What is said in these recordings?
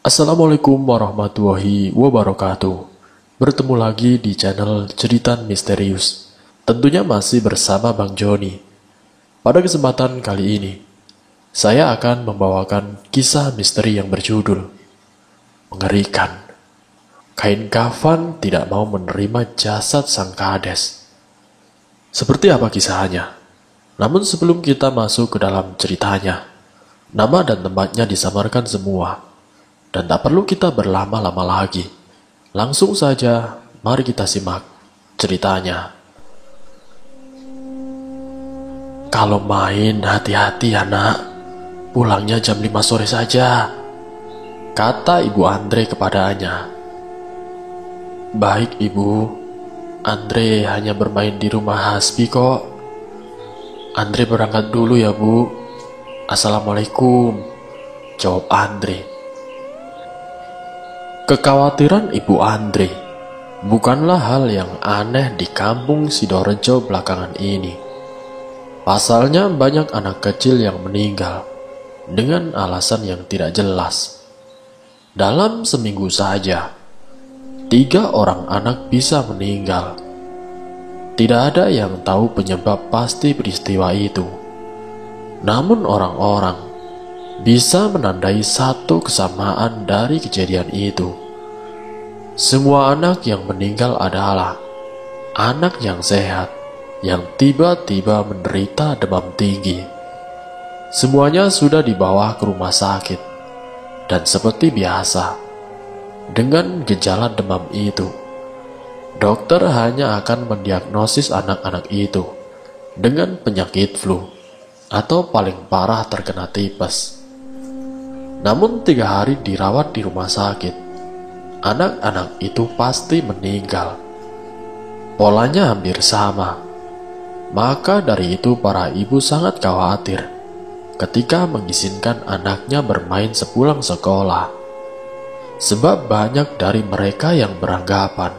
Assalamualaikum warahmatullahi wabarakatuh. Bertemu lagi di channel Cerita Misterius. Tentunya masih bersama Bang Joni. Pada kesempatan kali ini, saya akan membawakan kisah misteri yang berjudul Mengerikan. Kain kafan tidak mau menerima jasad sang kades. Seperti apa kisahnya? Namun sebelum kita masuk ke dalam ceritanya, nama dan tempatnya disamarkan semua. Dan tak perlu kita berlama-lama lagi. Langsung saja, mari kita simak ceritanya. Kalau main hati-hati ya nak, pulangnya jam 5 sore saja, kata Ibu Andre kepadanya. Baik ibu, Andre hanya bermain di rumah Hasbi kok. Andre berangkat dulu ya bu. Assalamualaikum, jawab Andre. Kekhawatiran Ibu Andre bukanlah hal yang aneh di kampung Sidorejo belakangan ini. Pasalnya banyak anak kecil yang meninggal dengan alasan yang tidak jelas. Dalam seminggu saja, 3 orang anak bisa meninggal. Tidak ada yang tahu penyebab pasti peristiwa itu. Namun orang-orang bisa menandai satu kesamaan dari kejadian itu. Semua anak yang meninggal adalah anak yang sehat, yang tiba-tiba menderita demam tinggi. Semuanya sudah dibawa ke rumah sakit, dan seperti biasa, dengan gejala demam itu, dokter hanya akan mendiagnosis anak-anak itu dengan penyakit flu, atau paling parah terkena tipes. Namun 3 hari dirawat di rumah sakit, anak-anak itu pasti meninggal. Polanya hampir sama. Maka dari itu para ibu sangat khawatir ketika mengizinkan anaknya bermain sepulang sekolah. Sebab banyak dari mereka yang beranggapan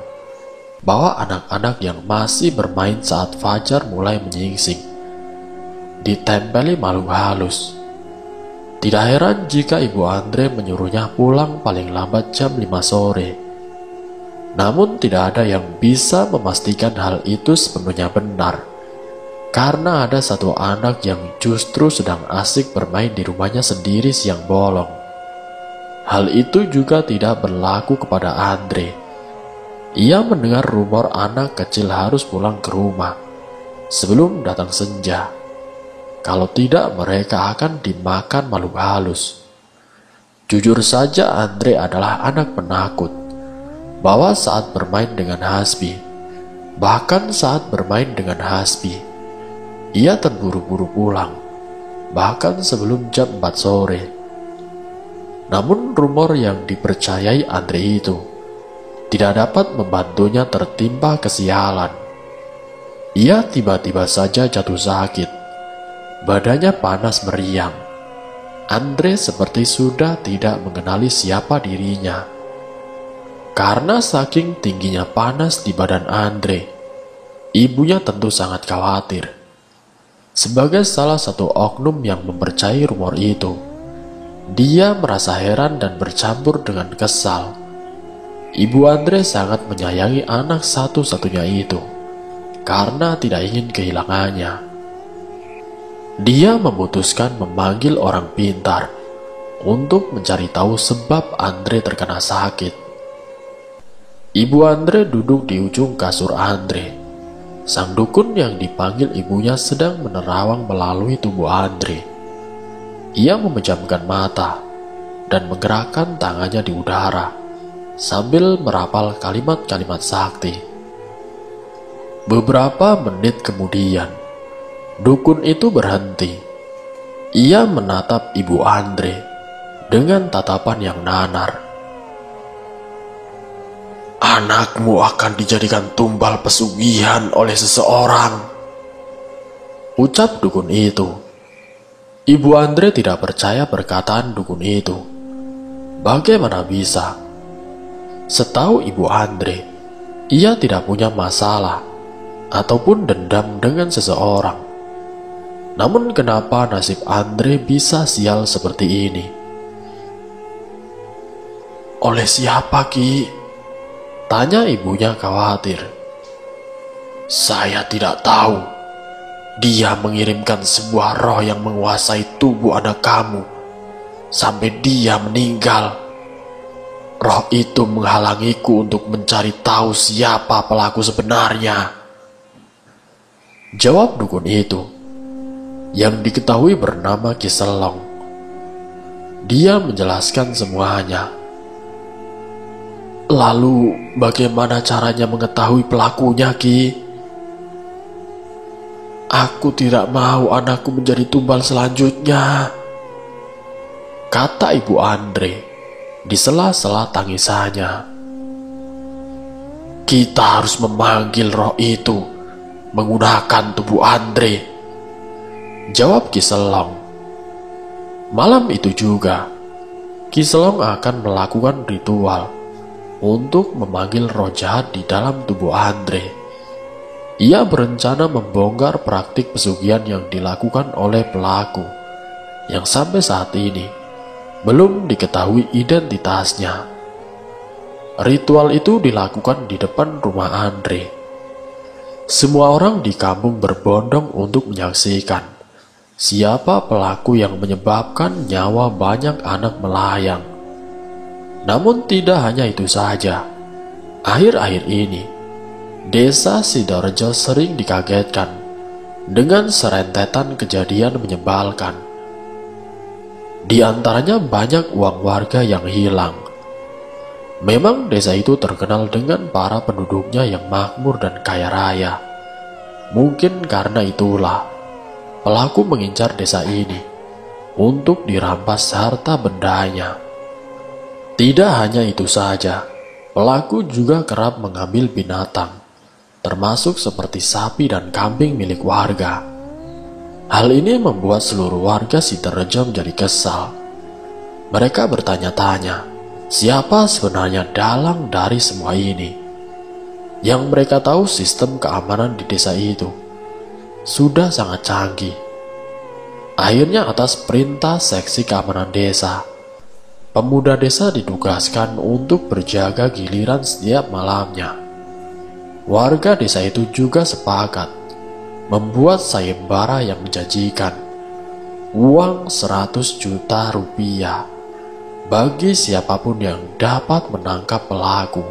bahwa anak-anak yang masih bermain saat fajar mulai menyingsing ditempeli makhluk halus. Tidak heran jika Ibu Andre menyuruhnya pulang paling lambat jam 5 sore. Namun tidak ada yang bisa memastikan hal itu sepenuhnya benar. Karena ada satu anak yang justru sedang asik bermain di rumahnya sendiri siang bolong. Hal itu juga tidak berlaku kepada Andre. Ia mendengar rumor anak kecil harus pulang ke rumah sebelum datang senja. Kalau tidak, mereka akan dimakan makhluk halus. Jujur saja, Andre adalah anak penakut. Bahwa saat bermain dengan Hasbi, bahkan saat bermain dengan Hasbi, ia terburu-buru pulang, bahkan sebelum jam 4 sore. Namun rumor yang dipercayai Andre itu tidak dapat membantunya tertimpa kesialan. Ia tiba-tiba saja jatuh sakit. Badannya panas meriang. Andre seperti sudah tidak mengenali siapa dirinya. Karena saking tingginya panas di badan Andre, ibunya tentu sangat khawatir. Sebagai salah satu oknum yang mempercayai rumor itu, dia merasa heran dan bercampur dengan kesal. Ibu Andre sangat menyayangi anak satu-satunya itu, karena tidak ingin kehilangannya. Dia memutuskan memanggil orang pintar untuk mencari tahu sebab Andre terkena sakit. Ibu Andre duduk di ujung kasur Andre. Sang dukun yang dipanggil ibunya sedang menerawang melalui tubuh Andre. Ia memejamkan mata dan menggerakkan tangannya di udara sambil merapal kalimat-kalimat sakti. Beberapa menit kemudian, dukun itu berhenti. Ia menatap Ibu Andre dengan tatapan yang nanar. Anakmu akan dijadikan tumbal pesugihan oleh seseorang, ucap dukun itu. Ibu Andre tidak percaya perkataan dukun itu. Bagaimana bisa? Setahu Ibu Andre, ia tidak punya masalah ataupun dendam dengan seseorang. Namun kenapa nasib Andre bisa sial seperti ini? Oleh siapa, Ki? Tanya ibunya khawatir. Saya tidak tahu. Dia mengirimkan sebuah roh yang menguasai tubuh anak kamu sampai dia meninggal. Roh itu menghalangiku untuk mencari tahu siapa pelaku sebenarnya. Jawab dukun itu, yang diketahui bernama Ki Selong. Dia menjelaskan semuanya. Lalu bagaimana caranya mengetahui pelakunya, Ki? Aku tidak mau anakku menjadi tumbal selanjutnya, kata Ibu Andre di sela-sela tangisannya. Kita harus memanggil roh itu menggunakan tubuh Andre, jawab Ki Selong. Malam itu juga, Ki Selong akan melakukan ritual untuk memanggil roh jahat di dalam tubuh Andre. Ia berencana membongkar praktik pesugihan yang dilakukan oleh pelaku, yang sampai saat ini belum diketahui identitasnya. Ritual itu dilakukan di depan rumah Andre. Semua orang di kampung berbondong untuk menyaksikan siapa pelaku yang menyebabkan nyawa banyak anak melayang. Namun tidak hanya itu saja. Akhir-akhir ini, Desa Sidorejo sering dikagetkan dengan serentetan kejadian menyebalkan. Di antaranya banyak uang warga yang hilang. Memang desa itu terkenal dengan para penduduknya yang makmur dan kaya raya. Mungkin karena itulah pelaku mengincar desa ini untuk dirampas harta bendanya. Tidak hanya itu saja, pelaku juga kerap mengambil binatang, termasuk seperti sapi dan kambing milik warga. Hal ini membuat seluruh warga Sidorejo menjadi kesal. Mereka bertanya-tanya, siapa sebenarnya dalang dari semua ini? Yang mereka tahu sistem keamanan di desa itu sudah sangat canggih. Akhirnya atas perintah seksi keamanan desa, pemuda desa ditugaskan untuk berjaga giliran setiap malamnya. Warga desa itu juga sepakat membuat sayembara yang menjanjikan uang 100 juta rupiah bagi siapapun yang dapat menangkap pelaku.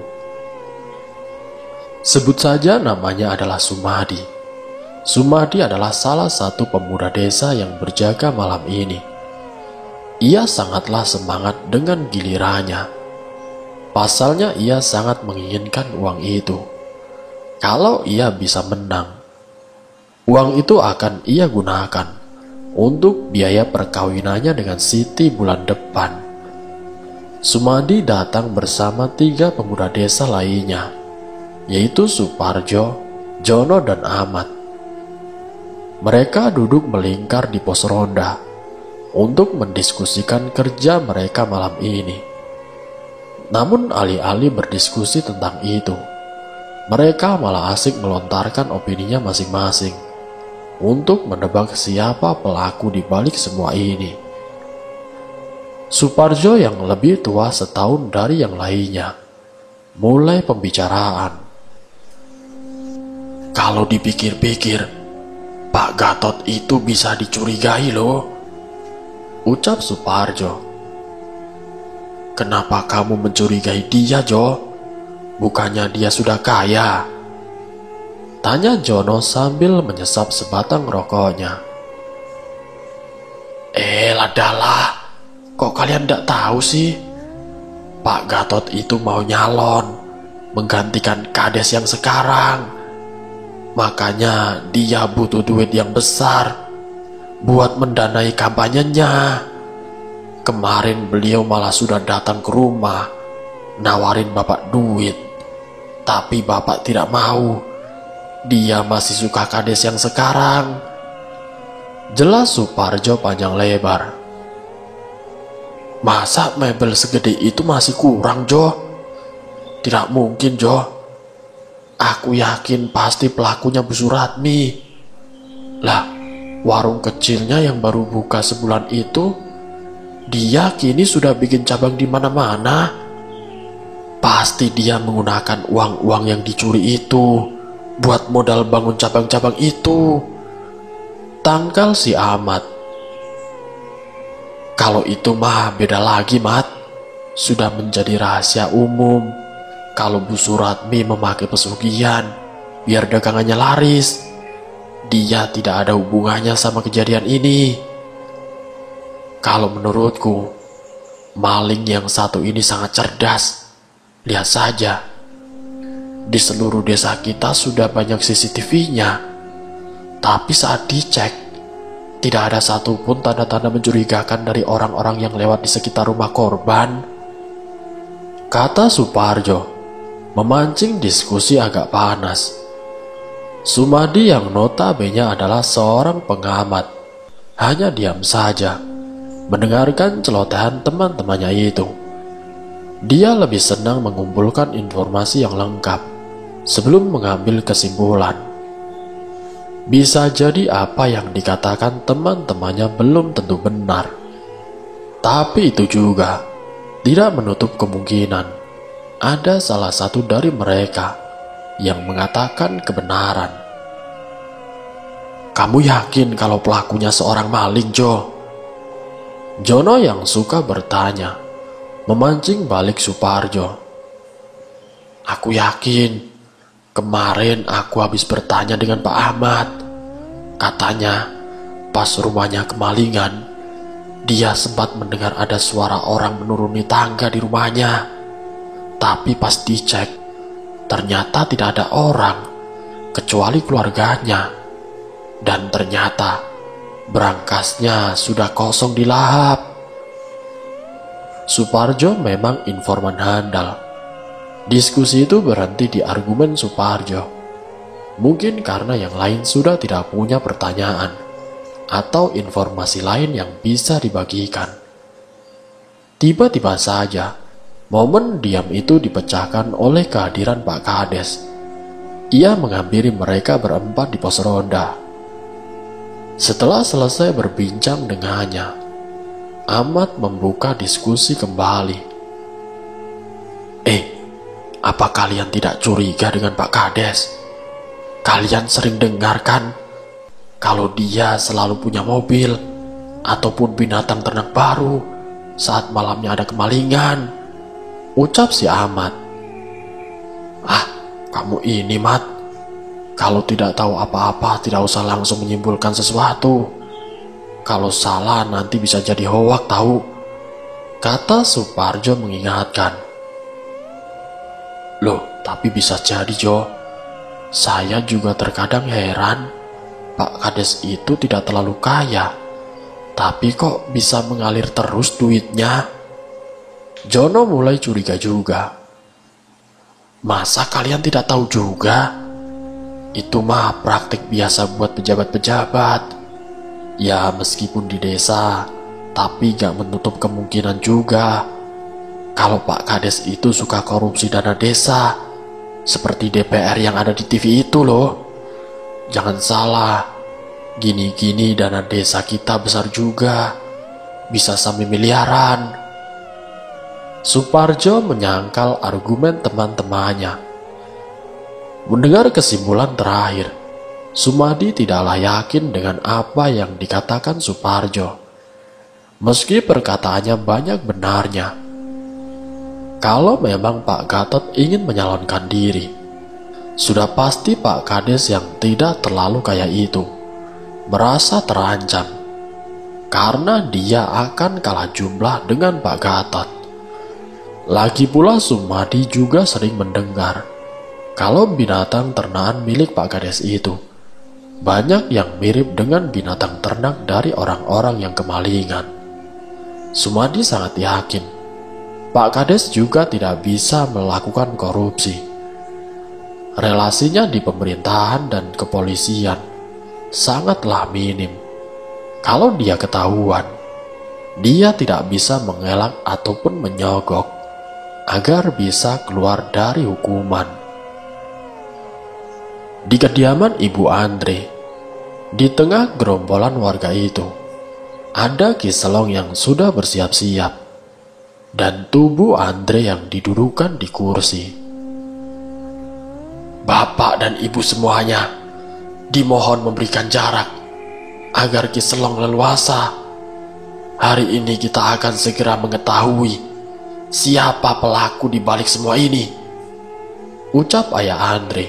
Sebut saja namanya adalah Sumadi. Sumadi adalah salah satu pemuda desa yang berjaga malam ini. Ia sangatlah semangat dengan gilirannya. Pasalnya ia sangat menginginkan uang itu. Kalau ia bisa menang, uang itu akan ia gunakan untuk biaya perkawinannya dengan Siti bulan depan. Sumadi datang bersama 3 pemuda desa lainnya, yaitu Suparjo, Jono, dan Ahmad. Mereka duduk melingkar di pos ronda untuk mendiskusikan kerja mereka malam ini. Namun alih-alih berdiskusi tentang itu, mereka malah asik melontarkan opininya masing-masing untuk menebak siapa pelaku di balik semua ini. Suparjo yang lebih tua setahun dari yang lainnya mulai pembicaraan. Kalau dipikir-pikir, Pak Gatot itu bisa dicurigai loh, ucap Suparjo. Kenapa kamu mencurigai dia, Jo? Bukannya dia sudah kaya? Tanya Jono sambil menyesap sebatang rokoknya. Ladalah, kok kalian tidak tahu sih? Pak Gatot itu mau nyalon, menggantikan kades yang sekarang. Makanya dia butuh duit yang besar buat mendanai kampanyenya. Kemarin beliau malah sudah datang ke rumah, nawarin Bapak duit. Tapi Bapak tidak mau. Dia masih suka kades yang sekarang. Jelas Suparjo panjang lebar. Masa mebel segede itu masih kurang, Jo? Tidak mungkin, Jo. Aku yakin pasti pelakunya Bu Suratmi. Lah, warung kecilnya yang baru buka sebulan itu, dia kini sudah bikin cabang di mana-mana. Pasti dia menggunakan uang-uang yang dicuri itu buat modal bangun cabang-cabang itu, tangkal si Ahmad. Kalau itu mah beda lagi, Mat. Sudah menjadi rahasia umum kalau Bu Suratmi memakai pesugihan biar dagangannya laris. Dia tidak ada hubungannya sama kejadian ini. Kalau menurutku, maling yang satu ini sangat cerdas. Lihat saja, di seluruh desa kita sudah banyak CCTV-nya. Tapi saat dicek, tidak ada satupun tanda-tanda mencurigakan dari orang-orang yang lewat di sekitar rumah korban, kata Suparjo, memancing diskusi agak panas. Sumadi yang notabene adalah seorang pengamat, hanya diam saja, mendengarkan celotehan teman-temannya itu. Dia lebih senang mengumpulkan informasi yang lengkap sebelum mengambil kesimpulan. Bisa jadi apa yang dikatakan teman-temannya belum tentu benar. Tapi itu juga tidak menutup kemungkinan ada salah satu dari mereka yang mengatakan kebenaran. Kamu yakin kalau pelakunya seorang maling, Jo? Jono yang suka bertanya, memancing balik Suparjo. Aku yakin. Kemarin aku habis bertanya dengan Pak Ahmad. Katanya pas rumahnya kemalingan, dia sempat mendengar ada suara orang menuruni tangga di rumahnya. Tapi pas dicek, ternyata tidak ada orang kecuali keluarganya. Dan ternyata berangkasnya sudah kosong di lahap. Suparjo memang informan handal. Diskusi itu berhenti di argumen Suparjo. Mungkin karena yang lain sudah tidak punya pertanyaan atau informasi lain yang bisa dibagikan. Tiba-tiba saja, momen diam itu dipecahkan oleh kehadiran Pak Kades. Ia menghampiri mereka berempat di pos ronda. Setelah selesai berbincang dengannya, Ahmad membuka diskusi kembali. Apa kalian tidak curiga dengan Pak Kades? Kalian sering dengar kan kalau dia selalu punya mobil ataupun binatang ternak baru saat malamnya ada kemalingan, ucap si Ahmad. Kamu ini, Mat. Kalau tidak tahu apa-apa tidak usah langsung menyimpulkan sesuatu. Kalau salah nanti bisa jadi hoak tahu, kata Suparjo mengingatkan. Loh, tapi bisa jadi, Jo. Saya juga terkadang heran, Pak Kades itu tidak terlalu kaya, tapi kok bisa mengalir terus duitnya? Jono mulai curiga juga. Masa kalian tidak tahu juga? Itu mah praktik biasa buat pejabat-pejabat. Ya meskipun di desa, tapi gak menutup kemungkinan juga kalau Pak Kades itu suka korupsi dana desa, seperti DPR yang ada di TV itu loh. Jangan salah, gini-gini dana desa kita besar juga, bisa sampai miliaran. Suparjo menyangkal argumen teman-temannya. Mendengar kesimpulan terakhir, Sumadi tidaklah yakin dengan apa yang dikatakan Suparjo. Meski perkataannya banyak benarnya. Kalau memang Pak Gatot ingin menyalonkan diri, sudah pasti Pak Kades yang tidak terlalu kaya itu merasa terancam karena dia akan kalah jumlah dengan Pak Gatot. Lagi pula Sumadi juga sering mendengar kalau binatang ternakan milik Pak Kades itu banyak yang mirip dengan binatang ternak dari orang-orang yang kemalingan. Sumadi sangat yakin Pak Kades juga tidak bisa melakukan korupsi. Relasinya di pemerintahan dan kepolisian sangatlah minim. Kalau dia ketahuan, dia tidak bisa mengelak ataupun menyogok agar bisa keluar dari hukuman. Di kediaman Ibu Andre, di tengah gerombolan warga itu, ada Ki Selong yang sudah bersiap-siap. dan tubuh Andre yang didudukan di kursi. "Bapak dan ibu semuanya, dimohon memberikan jarak agar Ki Selong leluasa. Hari ini kita akan segera mengetahui siapa pelaku di balik semua ini," ucap ayah Andre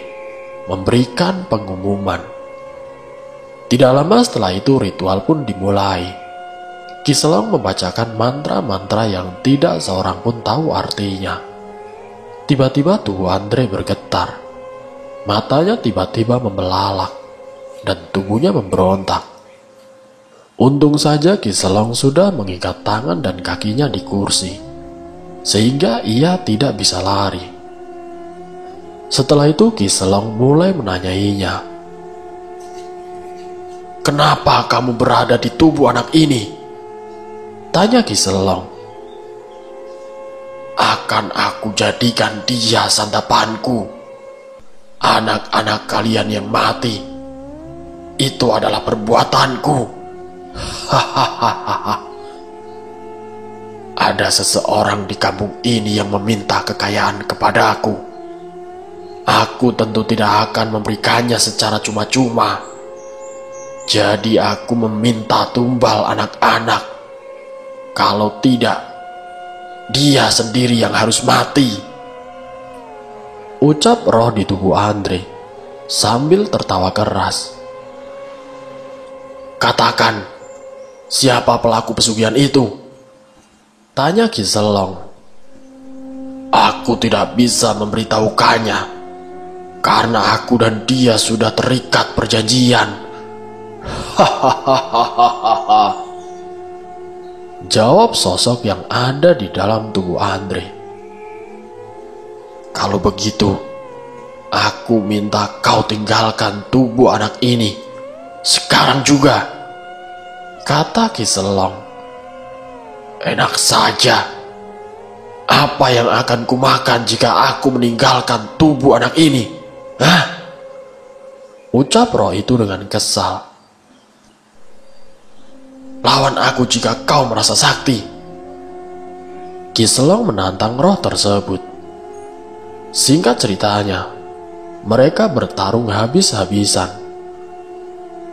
memberikan pengumuman. Tidak lama setelah itu ritual pun dimulai. Ki Selong membacakan mantra-mantra yang tidak seorang pun tahu artinya. Tiba-tiba tubuh Andre bergetar. Matanya tiba-tiba membelalak dan tubuhnya memberontak. Untung saja Ki Selong sudah mengikat tangan dan kakinya di kursi, sehingga ia tidak bisa lari. Setelah itu Ki Selong mulai menanyainya, "Kenapa kamu berada di tubuh anak ini?" tanya Ki Selong. "Akan aku jadikan dia santapanku. Anak-anak kalian yang mati, itu adalah perbuatanku. Hahaha. Ada seseorang di kampung ini yang meminta kekayaan kepadaku. Aku tentu tidak akan memberikannya secara cuma-cuma. Jadi aku meminta tumbal anak-anak. Kalau tidak, dia sendiri yang harus mati," ucap roh di tubuh Andre sambil tertawa keras. "Katakan, siapa pelaku pesugihan itu?" tanya Ki Selong. "Aku tidak bisa memberitahukannya, karena aku dan dia sudah terikat perjanjian." Hahaha, jawab sosok yang ada di dalam tubuh Andre. "Kalau begitu, aku minta kau tinggalkan tubuh anak ini sekarang juga," kata Ki Selong. "Enak saja. Apa yang akan kumakan jika aku meninggalkan tubuh anak ini? Hah?" ucap roh itu dengan kesal. "Lawan aku jika kau merasa sakti." Ki Selong menantang roh tersebut. Singkat ceritanya, mereka bertarung habis-habisan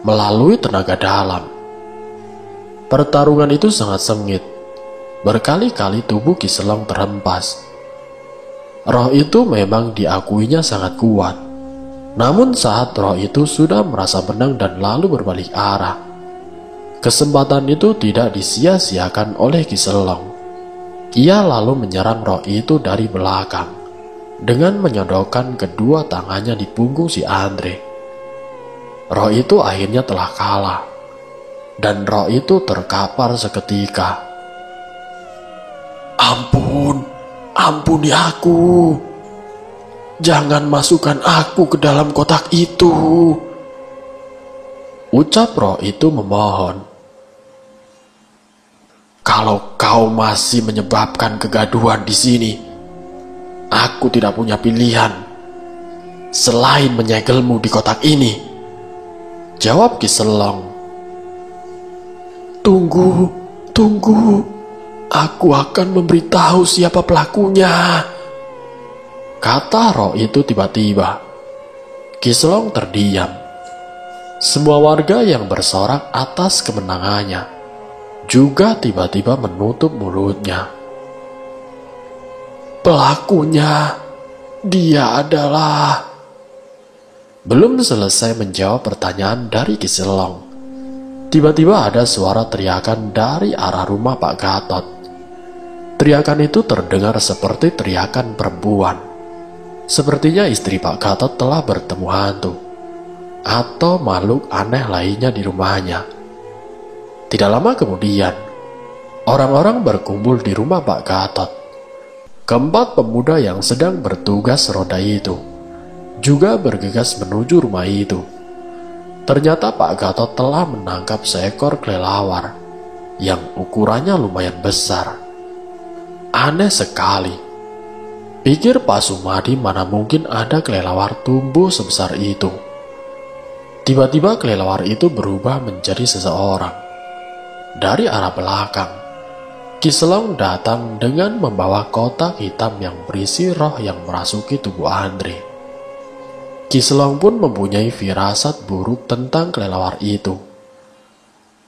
melalui tenaga dalam. Pertarungan itu sangat sengit. Berkali-kali tubuh Ki Selong terhempas. Roh itu memang diakuinya sangat kuat. Namun saat roh itu sudah merasa menang dan lalu berbalik arah, kesempatan itu tidak disia-siakan oleh Ki Selong. Ia lalu menyerang roh itu dari belakang dengan menyodokkan kedua tangannya di punggung si Andre. Roh itu akhirnya telah kalah dan roh itu terkapar seketika. Ampuni aku. Jangan masukkan aku ke dalam kotak itu," ucap roh itu memohon. "Kalau kau masih menyebabkan kegaduhan di sini, aku tidak punya pilihan selain menyegelmu di kotak ini," jawab Ki Selong. Tunggu, aku akan memberitahu siapa pelakunya," kata roh itu tiba-tiba. Ki Selong terdiam. Semua warga yang bersorak atas kemenangannya juga tiba-tiba menutup mulutnya. "Pelakunya, dia adalah..." Belum selesai menjawab pertanyaan dari Ki Selong, tiba-tiba ada suara teriakan dari arah rumah Pak Gatot. Teriakan itu terdengar seperti teriakan perempuan. Sepertinya istri Pak Gatot telah bertemu hantu atau makhluk aneh lainnya di rumahnya. Tidak lama kemudian, orang-orang berkumpul di rumah Pak Gatot. Keempat pemuda yang sedang bertugas roda itu juga bergegas menuju rumah itu. Ternyata Pak Gatot telah menangkap seekor kelelawar yang ukurannya lumayan besar. Aneh sekali, pikir Pak Sumadi, mana mungkin ada kelelawar tumbuh sebesar itu. Tiba-tiba kelelawar itu berubah menjadi seseorang dari arah belakang. Ki Selong datang dengan membawa kotak hitam yang berisi roh yang merasuki tubuh Andre. Ki Selong pun mempunyai firasat buruk tentang kelelawar itu,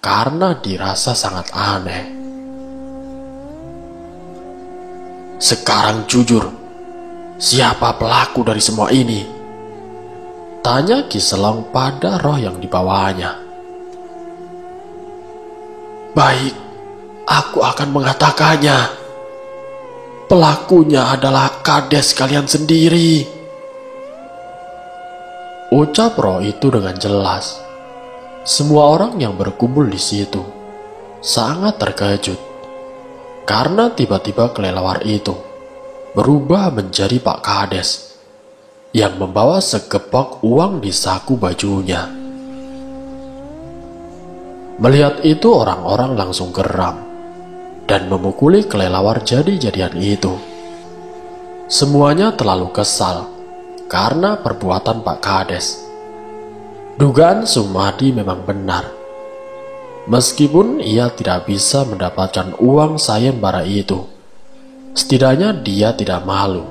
karena dirasa sangat aneh. "Sekarang jujur, siapa pelaku dari semua ini?" tanya Ki Selong pada roh yang dibawanya. "Baik, aku akan mengatakannya. Pelakunya adalah kades kalian sendiri," ucap roh itu dengan jelas. Semua orang yang berkumpul di situ sangat terkejut karena tiba-tiba kelelawar itu berubah menjadi Pak Kades yang membawa segepok uang di saku bajunya. Melihat itu orang-orang langsung geram dan memukuli kelelawar jadi-jadian itu. Semuanya terlalu kesal karena perbuatan Pak Kades. Dugaan Sumadi memang benar. Meskipun ia tidak bisa mendapatkan uang sayembara itu, setidaknya dia tidak malu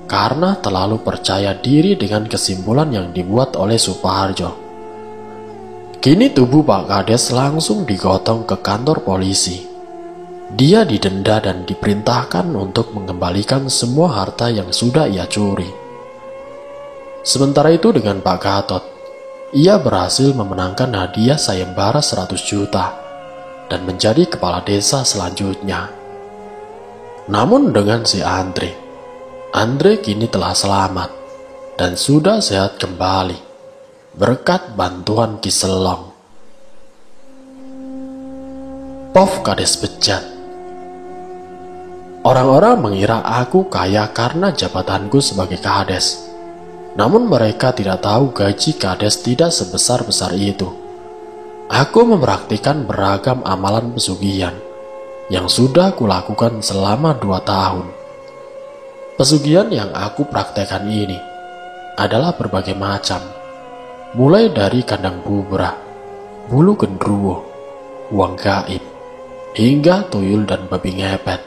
karena terlalu percaya diri dengan kesimpulan yang dibuat oleh Suparjo. Kini tubuh Pak Kades langsung digotong ke kantor polisi. Dia didenda dan diperintahkan untuk mengembalikan semua harta yang sudah ia curi. Sementara itu dengan Pak Gatot, ia berhasil memenangkan hadiah sayembara 100 juta dan menjadi kepala desa selanjutnya. Namun dengan si Andre kini telah selamat dan sudah sehat kembali berkat bantuan Ki Selong. Pov Kades bejat. Orang-orang mengira aku kaya karena jabatanku sebagai kades. Namun mereka tidak tahu gaji kades tidak sebesar-besar itu. Aku mempraktikkan beragam amalan pesugihan yang sudah kulakukan selama 2 tahun. Pesugihan yang aku praktekkan ini adalah berbagai macam, mulai dari kandang bubrah, bulu gendruwo, uang gaib, hingga tuyul dan babi ngepet.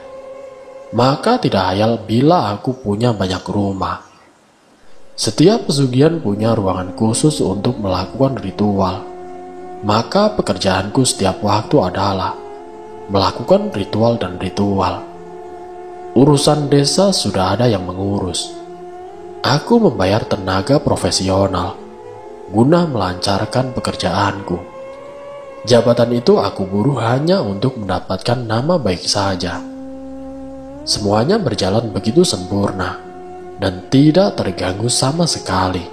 Maka tidak hayal bila aku punya banyak rumah. Setiap pesugihan punya ruangan khusus untuk melakukan ritual. Maka pekerjaanku setiap waktu adalah melakukan ritual dan ritual. Urusan desa sudah ada yang mengurus. Aku membayar tenaga profesional guna melancarkan pekerjaanku. Jabatan itu aku buruh hanya untuk mendapatkan nama baik saja. Semuanya berjalan begitu sempurna dan tidak terganggu sama sekali.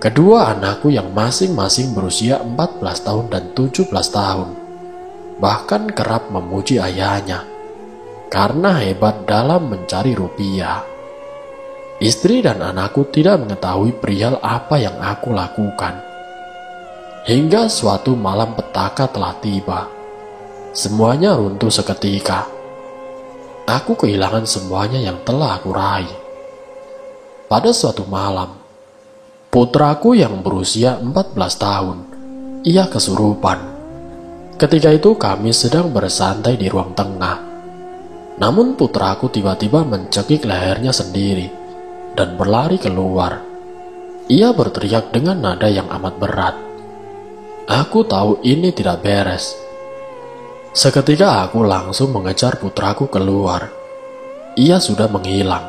Kedua anakku yang masing-masing berusia 14 tahun dan 17 tahun bahkan kerap memuji ayahnya karena hebat dalam mencari rupiah. Istri dan anakku tidak mengetahui perihal apa yang aku lakukan. Hingga suatu malam petaka telah tiba. Semuanya runtuh seketika. Aku kehilangan semuanya yang telah aku raih. Pada suatu malam, putraku yang berusia 14 tahun, ia kesurupan. Ketika itu kami sedang bersantai di ruang tengah. Namun putraku tiba-tiba mencekik lehernya sendiri dan berlari keluar. Ia berteriak dengan nada yang amat berat. Aku tahu ini tidak beres. Seketika aku langsung mengejar putraku keluar. Ia sudah menghilang.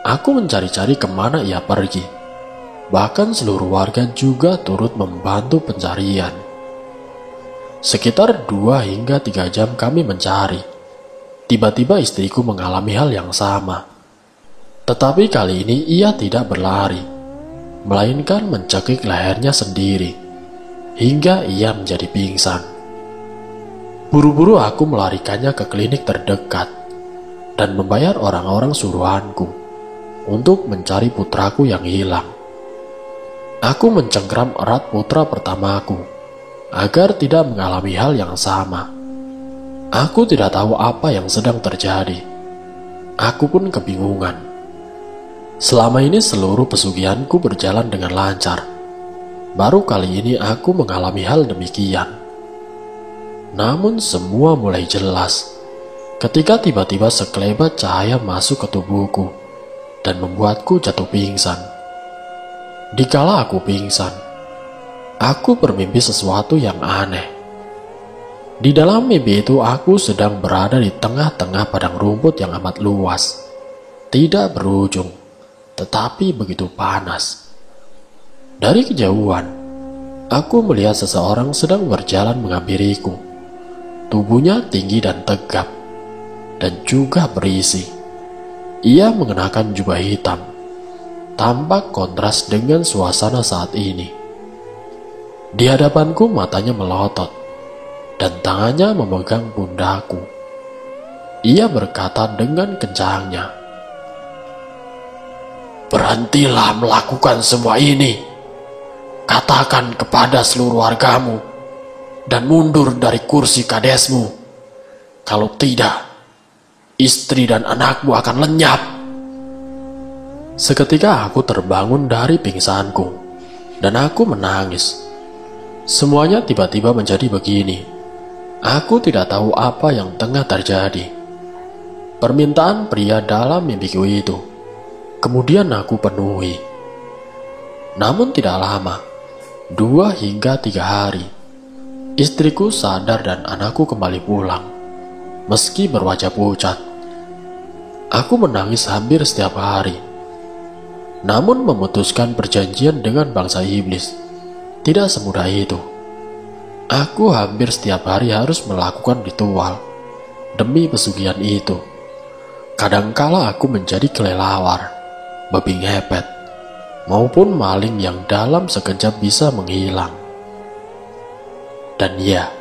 Aku mencari-cari kemana ia pergi. Bahkan seluruh warga juga turut membantu pencarian. Sekitar 2 hingga 3 jam kami mencari. Tiba-tiba istriku mengalami hal yang sama. Tetapi kali ini ia tidak berlari, melainkan mencekik lehernya sendiri, hingga ia menjadi pingsan. Buru-buru aku melarikannya ke klinik terdekat, dan membayar orang-orang suruhanku untuk mencari putraku yang hilang. Aku mencengkram erat putra pertamaku, agar tidak mengalami hal yang sama. Aku tidak tahu apa yang sedang terjadi. Aku pun kebingungan. Selama ini seluruh pesugihanku berjalan dengan lancar. Baru kali ini aku mengalami hal demikian. Namun semua mulai jelas ketika tiba-tiba sekelebat cahaya masuk ke tubuhku dan membuatku jatuh pingsan. Dikala aku pingsan, aku bermimpi sesuatu yang aneh. Di dalam mimpi itu aku sedang berada di tengah-tengah padang rumput yang amat luas, tidak berujung, tetapi begitu panas. Dari kejauhan, aku melihat seseorang sedang berjalan menghampiriku. Tubuhnya tinggi dan tegap, dan juga berisi. Ia mengenakan jubah hitam, tampak kontras dengan suasana saat ini. Di hadapanku matanya melotot, dan tangannya memegang pundakku. Ia berkata dengan kencangnya, "Berhentilah melakukan semua ini. Katakan kepada seluruh wargamu dan mundur dari kursi kadesmu. Kalau tidak, istri dan anakmu akan lenyap." Seketika aku terbangun dari pingsanku dan aku menangis. Semuanya tiba-tiba menjadi begini. Aku tidak tahu apa yang tengah terjadi. Permintaan pria dalam mimpiku itu kemudian aku penuhi. Namun tidak lama, 2 hingga 3 hari, istriku sadar dan anakku kembali pulang, meski berwajah pucat. Aku menangis hampir setiap hari. Namun memutuskan perjanjian dengan bangsa iblis tidak semudah itu. Aku hampir setiap hari harus melakukan ritual demi pesugihan itu. Kadangkala aku menjadi kelelawar, babi ngepet, maupun maling yang dalam sekejap bisa menghilang. Dan ya,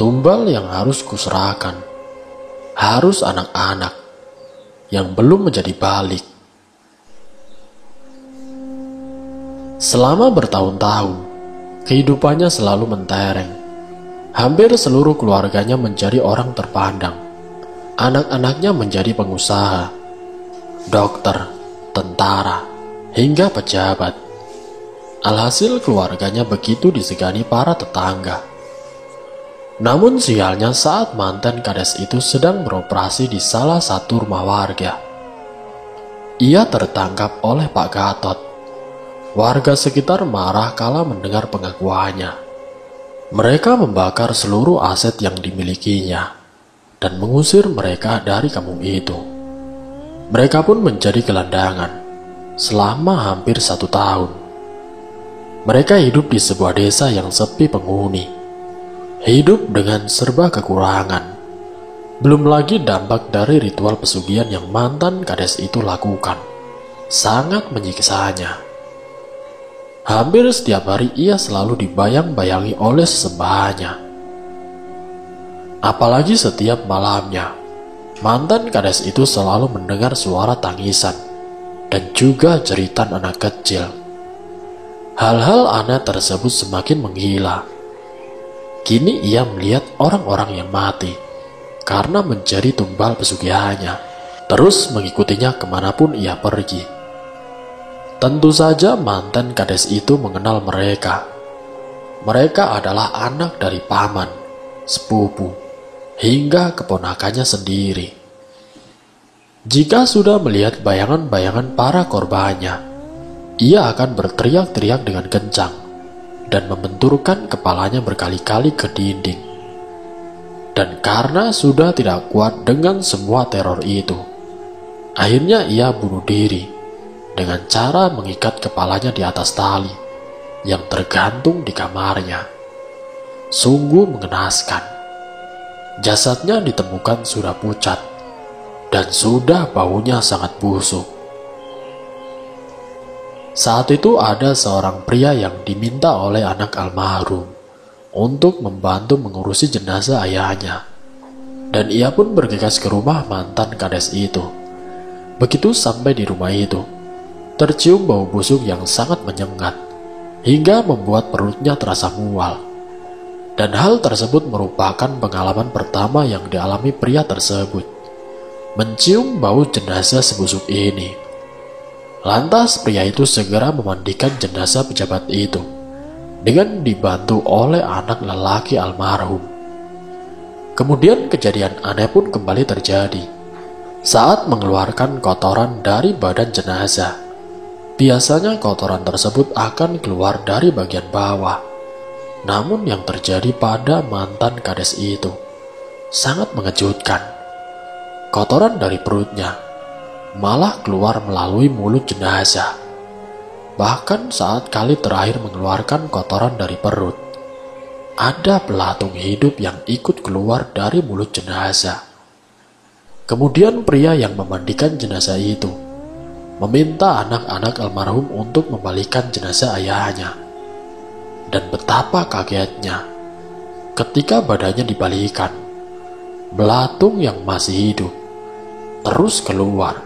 tumbal yang harus kuserahkan harus anak-anak yang belum menjadi balik. Selama bertahun-tahun, kehidupannya selalu mentereng. Hampir seluruh keluarganya menjadi orang terpandang. Anak-anaknya menjadi pengusaha, dokter, tentara, hingga pejabat. Alhasil keluarganya begitu disegani para tetangga. Namun sialnya saat mantan kades itu sedang beroperasi di salah satu rumah warga, ia tertangkap oleh Pak Gatot. Warga sekitar marah kala mendengar pengakuannya. Mereka membakar seluruh aset yang dimilikinya dan mengusir mereka dari kampung itu. Mereka pun menjadi gelandangan selama hampir 1 tahun. Mereka hidup di sebuah desa yang sepi penghuni, hidup dengan serba kekurangan. Belum lagi dampak dari ritual pesugihan yang mantan kades itu lakukan, sangat menyiksanya. Hampir setiap hari ia selalu dibayang-bayangi oleh sesembahannya. Apalagi setiap malamnya, mantan kades itu selalu mendengar suara tangisan dan juga jeritan anak kecil. Hal-hal aneh tersebut semakin menggila. Kini ia melihat orang-orang yang mati karena menjadi tumbal pesugihannya, terus mengikutinya kemanapun ia pergi. Tentu saja mantan kades itu mengenal mereka. Mereka adalah anak dari paman, sepupu, hingga keponakannya sendiri. Jika sudah melihat bayangan-bayangan para korbannya, ia akan berteriak-teriak dengan kencang dan membenturkan kepalanya berkali-kali ke dinding. Dan karena sudah tidak kuat dengan semua teror itu, akhirnya ia bunuh diri dengan cara mengikat kepalanya di atas tali yang tergantung di kamarnya. Sungguh mengenaskan. Jasadnya ditemukan sudah pucat dan sudah baunya sangat busuk. Saat itu ada seorang pria yang diminta oleh anak almarhum untuk membantu mengurusi jenazah ayahnya, dan ia pun bergegas ke rumah mantan kades itu. Begitu sampai di rumah itu, tercium bau busuk yang sangat menyengat, hingga membuat perutnya terasa mual. Dan hal tersebut merupakan pengalaman pertama yang dialami pria tersebut, mencium bau jenazah sebusuk ini. Lantas pria itu segera memandikan jenazah pejabat itu, dengan dibantu oleh anak lelaki almarhum. Kemudian kejadian aneh pun kembali terjadi. Saat mengeluarkan kotoran dari badan jenazah, biasanya kotoran tersebut akan keluar dari bagian bawah. Namun yang terjadi pada mantan kades itu sangat mengejutkan. Kotoran dari perutnya malah keluar melalui mulut jenazah. Bahkan saat kali terakhir mengeluarkan kotoran dari perut, ada belatung hidup yang ikut keluar dari mulut jenazah. Kemudian pria yang memandikan jenazah itu meminta anak-anak almarhum untuk membalikan jenazah ayahnya. Dan betapa kagetnya ketika badannya dibalikan, belatung yang masih hidup terus keluar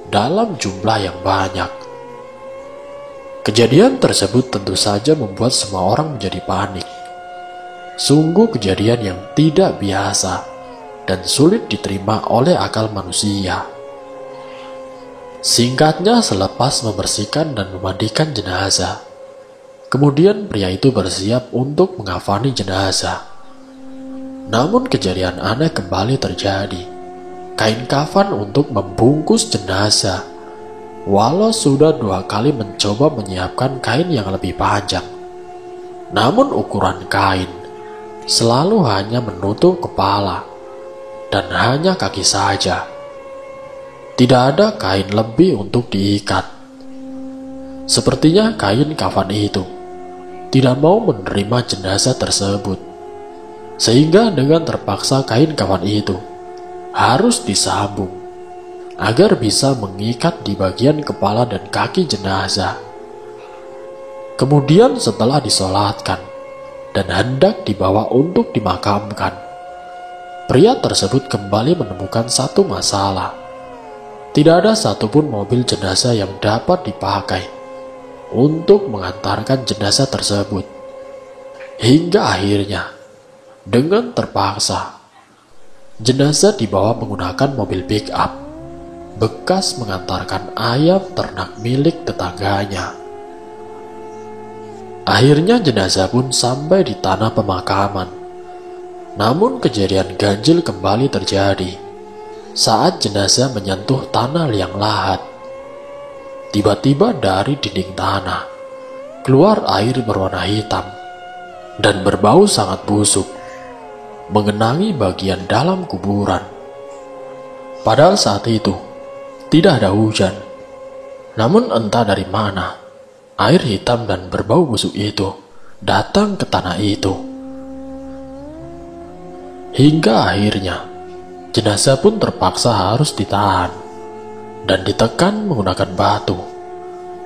dalam jumlah yang banyak. Kejadian tersebut tentu saja membuat semua orang menjadi panik. Sungguh kejadian yang tidak biasa dan sulit diterima oleh akal manusia. Singkatnya, selepas membersihkan dan memandikan jenazah, kemudian pria itu bersiap untuk mengafani jenazah. Namun kejadian aneh kembali terjadi. Kain kafan untuk membungkus jenazah, walau sudah 2 kali mencoba menyiapkan kain yang lebih panjang, namun ukuran kain selalu hanya menutup kepala dan hanya kaki saja. Tidak ada kain lebih untuk diikat. Sepertinya kain kafan itu tidak mau menerima jenazah tersebut, sehingga dengan terpaksa kain kafan itu harus disambung agar bisa mengikat di bagian kepala dan kaki jenazah. Kemudian setelah disolatkan dan hendak dibawa untuk dimakamkan, pria tersebut kembali menemukan satu masalah. Tidak ada satupun mobil jenazah yang dapat dipakai untuk mengantarkan jenazah tersebut. Hingga akhirnya, dengan terpaksa, jenazah dibawa menggunakan mobil pick up bekas mengantarkan ayam ternak milik tetangganya. Akhirnya jenazah pun sampai di tanah pemakaman. Namun kejadian ganjil kembali terjadi saat jenazah menyentuh tanah liang lahat. Tiba-tiba dari dinding tanah keluar air berwarna hitam dan berbau sangat busuk, mengenangi bagian dalam kuburan. Padahal saat itu tidak ada hujan, namun entah dari mana air hitam dan berbau busuk itu datang ke tanah itu. Hingga akhirnya jenazah pun terpaksa harus ditahan dan ditekan menggunakan batu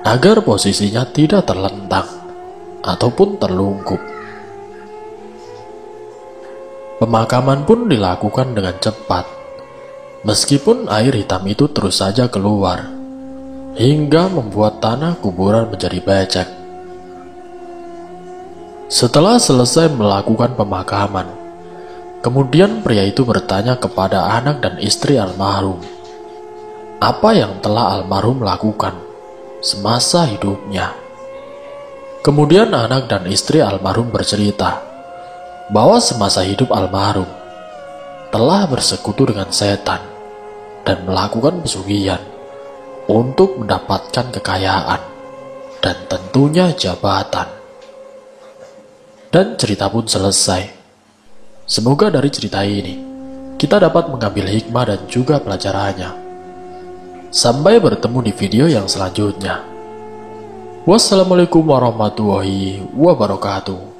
agar posisinya tidak terlentang ataupun terlungkup. Pemakaman pun dilakukan dengan cepat, meskipun air hitam itu terus saja keluar hingga membuat tanah kuburan menjadi becek. Setelah selesai melakukan pemakaman, kemudian pria itu bertanya kepada anak dan istri almarhum apa yang telah almarhum lakukan semasa hidupnya. Kemudian anak dan istri almarhum bercerita bahwa semasa hidup almarhum telah bersekutu dengan setan dan melakukan pesugihan untuk mendapatkan kekayaan dan tentunya jabatan. Dan cerita pun selesai. Semoga dari cerita ini kita dapat mengambil hikmah dan juga pelajarannya. Sampai bertemu di video yang selanjutnya. Wassalamualaikum warahmatullahi wabarakatuh.